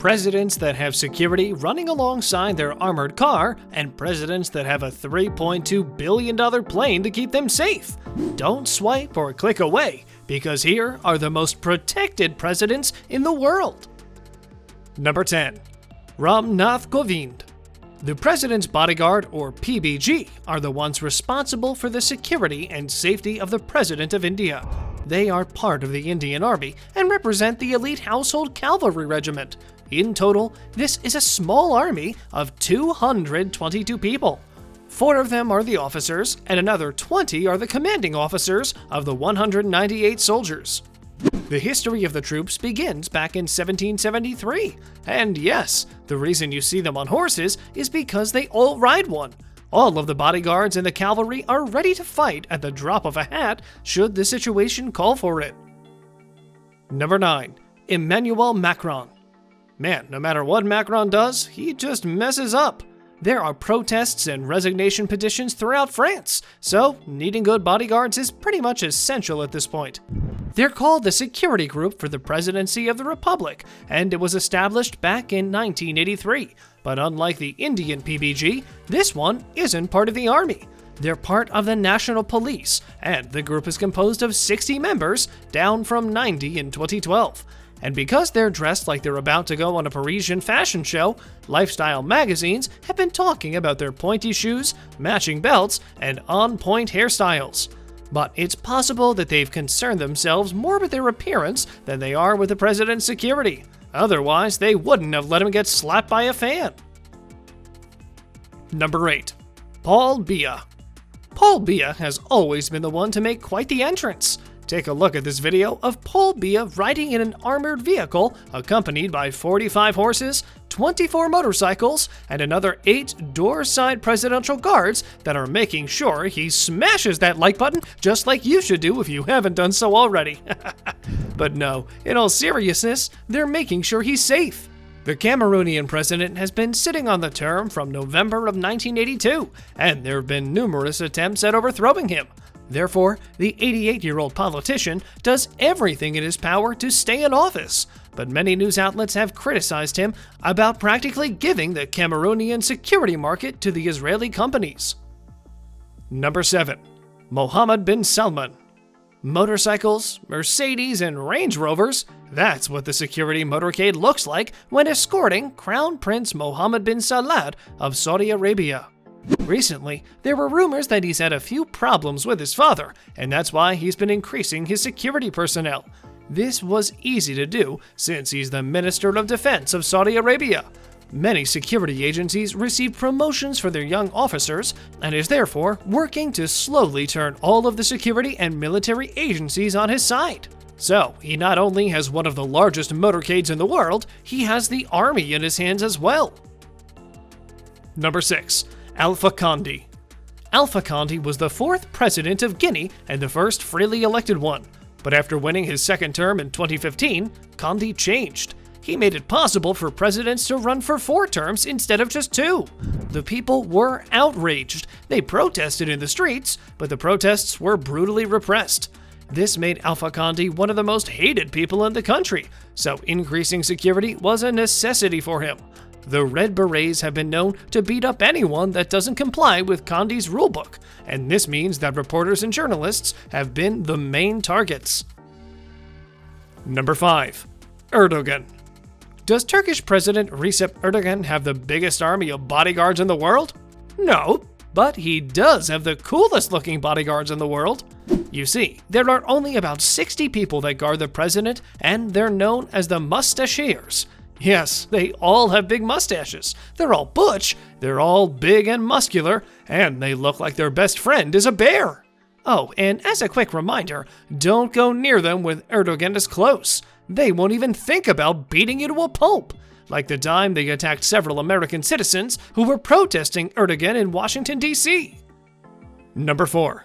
presidents that have security running alongside their armored car, and presidents that have a $3.2 billion plane to keep them safe. Don't swipe or click away, because here are the most protected presidents in the world. Number 10. Nath Kovind. The President's Bodyguard, or PBG, are the ones responsible for the security and safety of the President of India. They are part of the Indian Army and represent the elite Household Cavalry Regiment. In total, this is a small army of 222 people. 4 of them are the officers, and another 20 are the commanding officers of the 198 soldiers. The history of the troops begins back in 1773, and yes, the reason you see them on horses is because they all ride one. All of the bodyguards and the cavalry are ready to fight at the drop of a hat should the situation call for it. Number 9. Emmanuel Macron. Man, no matter what Macron does, he just messes up. There are protests and resignation petitions throughout France, so needing good bodyguards is pretty much essential at this point. They're called the Security Group for the Presidency of the Republic, and it was established back in 1983. But unlike the Indian PBG, this one isn't part of the army. They're part of the National Police, and the group is composed of 60 members, down from 90 in 2012. And because they're dressed like they're about to go on a Parisian fashion show, lifestyle magazines have been talking about their pointy shoes, matching belts, and on-point hairstyles. But it's possible that they've concerned themselves more with their appearance than they are with the president's security. Otherwise, they wouldn't have let him get slapped by a fan. Number 8. Paul Biya. Paul Biya has always been the one to make quite the entrance. Take a look at this video of Paul Biya riding in an armored vehicle accompanied by 45 horses, 24 motorcycles, and another 8 door-side presidential guards that are making sure he smashes that like button just like you should do if you haven't done so already. But no, in all seriousness, they're making sure he's safe. The Cameroonian president has been sitting on the term from November of 1982, and there have been numerous attempts at overthrowing him. Therefore, the 88-year-old politician does everything in his power to stay in office, but many news outlets have criticized him about practically giving the Cameroonian security market to the Israeli companies. Number 7. Mohammed bin Salman. Motorcycles, Mercedes, and Range Rovers, that's what the security motorcade looks like when escorting Crown Prince Mohammed bin Salman of Saudi Arabia. Recently, there were rumors that he's had a few problems with his father, and that's why he's been increasing his security personnel. This was easy to do since he's the Minister of Defense of Saudi Arabia. Many security agencies receive promotions for their young officers and is therefore working to slowly turn all of the security and military agencies on his side. So, he not only has one of the largest motorcades in the world, he has the army in his hands as well. Number 6. Alpha Conde. Alpha Conde was the 4th president of Guinea and the first freely elected one. But after winning his second term in 2015, Conde changed. He made it possible for presidents to run for 4 terms instead of just 2. The people were outraged. They protested in the streets, but the protests were brutally repressed. This made Alpha Conde one of the most hated people in the country, so increasing security was a necessity for him. The Red Berets have been known to beat up anyone that doesn't comply with Conde's rulebook, and this means that reporters and journalists have been the main targets. Number 5. Erdogan. Does Turkish President Recep Erdogan have the biggest army of bodyguards in the world? No, but he does have the coolest looking bodyguards in the world. You see, there are only about 60 people that guard the president, and they're known as the mustachiers. Yes, they all have big mustaches. They're all butch, they're all big and muscular, and they look like their best friend is a bear. Oh, and as a quick reminder, don't go near them with Erdogan as close. They won't even think about beating you to a pulp, like the time they attacked several American citizens who were protesting Erdogan in Washington, D.C. Number 4.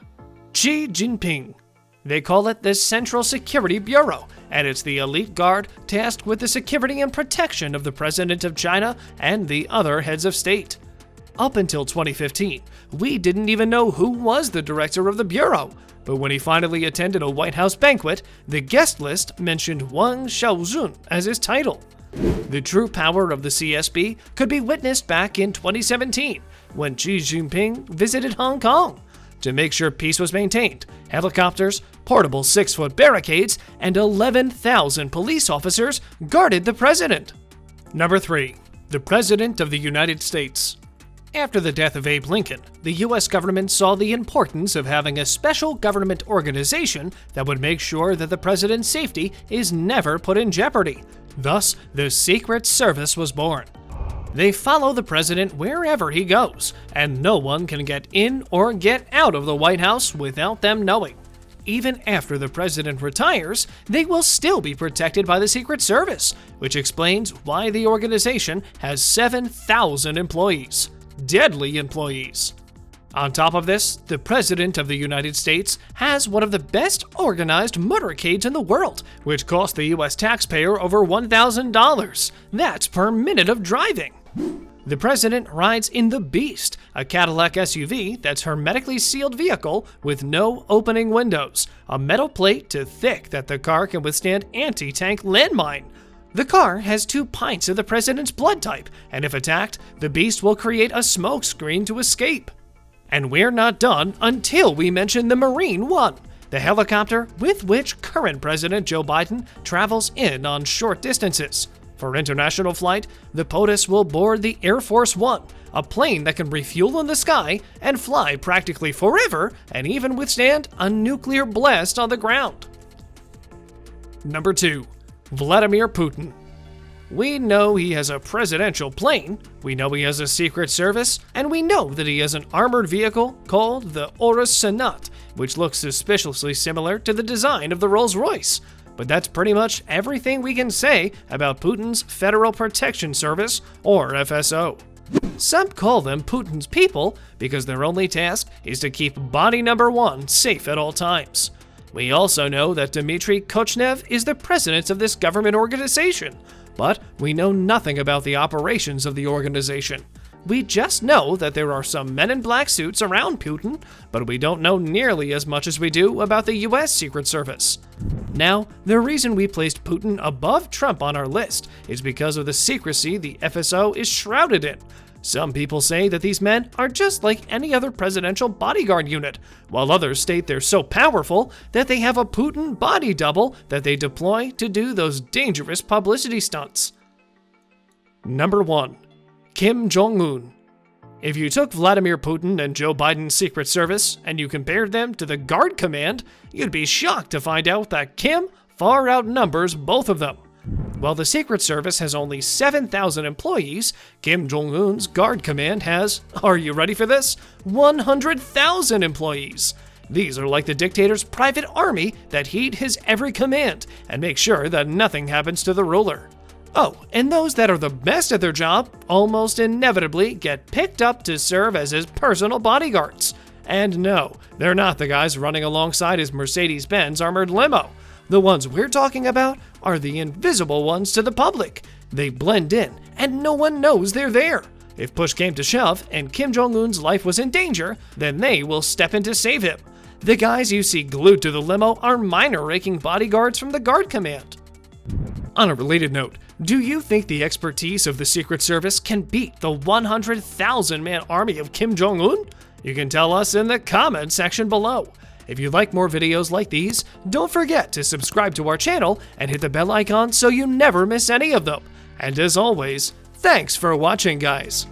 Xi Jinping. They call it the Central Security Bureau, and it's the elite guard tasked with the security and protection of the President of China and the other heads of state. Up until 2015, we didn't even know who was the director of the Bureau, but when he finally attended a White House banquet, the guest list mentioned Wang Xiaozun as his title. The true power of the CSB could be witnessed back in 2017 when Xi Jinping visited Hong Kong. To make sure peace was maintained, helicopters, portable 6-foot barricades, and 11,000 police officers guarded the president. Number 3. The President of the United States. After the death of Abe Lincoln, the U.S. government saw the importance of having a special government organization that would make sure that the president's safety is never put in jeopardy. Thus, the Secret Service was born. They follow the president wherever he goes, and no one can get in or get out of the White House without them knowing. Even after the president retires, they will still be protected by the Secret Service, which explains why the organization has 7,000 employees. Deadly employees. On top of this, the President of the United States has one of the best organized motorcades in the world, which cost the U.S. taxpayer over $1,000. That's per minute of driving. The president rides in the Beast, a Cadillac SUV that's hermetically sealed vehicle with no opening windows, a metal plate too thick that the car can withstand anti-tank landmine. The car has 2 pints of the president's blood type, and if attacked, the Beast will create a smoke screen to escape. And we're not done until we mention the Marine One, the helicopter with which current President Joe Biden travels in on short distances. For international flight, the POTUS will board the Air Force One, a plane that can refuel in the sky and fly practically forever and even withstand a nuclear blast on the ground. Number 2. Vladimir Putin. We know he has a presidential plane, we know he has a secret service, and we know that he has an armored vehicle called the Urus Senat, which looks suspiciously similar to the design of the Rolls-Royce. But that's pretty much everything we can say about Putin's Federal Protection Service, or FSO. Some call them Putin's people because their only task is to keep body number 1 safe at all times. We also know that Dmitry Kochnev is the president of this government organization, but we know nothing about the operations of the organization. We just know that there are some men in black suits around Putin, but we don't know nearly as much as we do about the US Secret Service. Now, the reason we placed Putin above Trump on our list is because of the secrecy the FSO is shrouded in. Some people say that these men are just like any other presidential bodyguard unit, while others state they're so powerful that they have a Putin body double that they deploy to do those dangerous publicity stunts. Number 1. Kim Jongun. If you took Vladimir Putin and Joe Biden's Secret Service and you compared them to the Guard Command, you'd be shocked to find out that Kim far outnumbers both of them. While the Secret Service has only 7,000 employees, Kim Jong-un's Guard Command has, are you ready for this, 100,000 employees. These are like the dictator's private army that heed his every command and make sure that nothing happens to the ruler. Oh, and those that are the best at their job almost inevitably get picked up to serve as his personal bodyguards. And no, they're not the guys running alongside his Mercedes-Benz armored limo. The ones we're talking about are the invisible ones to the public. They blend in, and no one knows they're there. If push came to shove and Kim Jong-un's life was in danger, then they will step in to save him. The guys you see glued to the limo are minor-ranking bodyguards from the Guard Command. On a related note, do you think the expertise of the Secret Service can beat the 100,000-man army of Kim Jong-un? You can tell us in the comment section below. If you like more videos like these, don't forget to subscribe to our channel and hit the bell icon so you never miss any of them. And as always, thanks for watching, guys.